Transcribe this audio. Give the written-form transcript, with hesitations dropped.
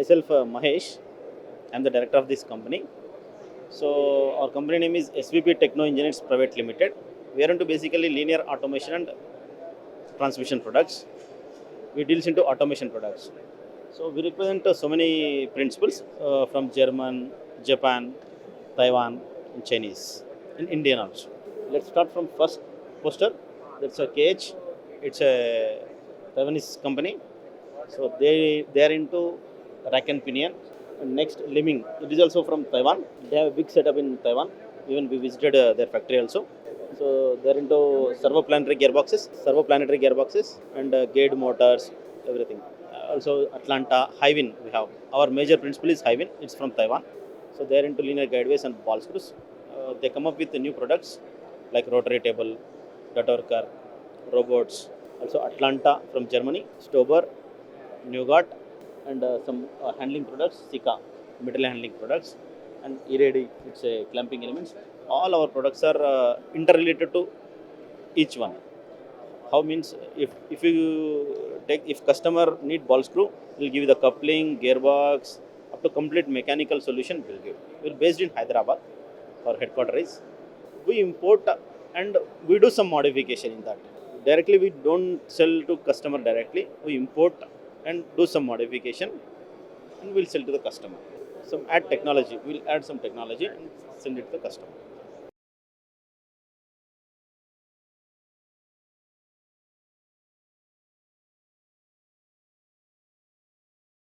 myself Mahesh. I'm the director of this company. So our company name is SVP Techno Engineers Pvt Ltd. We are into basically linear automation and transmission products. We deals into automation products. So we represent so many principles from German, Japan, Taiwan, and Chinese, and Indian also. Let's start from first poster. That's a KH. It's a Taiwanese company. So they are into rack and pinion. And next, Liming. It is also from Taiwan. They have a big setup in Taiwan. Even we visited their factory also. So they're into servo planetary gearboxes, and gauge motors, everything. Also Atlanta, Hyvin. We have our major principal is Hyvin. It's from Taiwan. So they're into linear guideways and ball screws. They come up with new products like rotary table, Datorker, robots. Also Atlanta from Germany, Stober, Nougat, and some handling products, Sika, material handling products, and Iredi, it's a clamping elements. All our products are interrelated to each one. How means if you take, if customer need ball screw, we'll give you the coupling, gearbox, up to complete mechanical solution we'll give. We're based in Hyderabad, our headquarters is. We import and we do some modification in that. Directly we don't sell to customer directly. We import and do some modification and we'll sell to the customer. Some add technology. We'll add some technology and send it to the customer.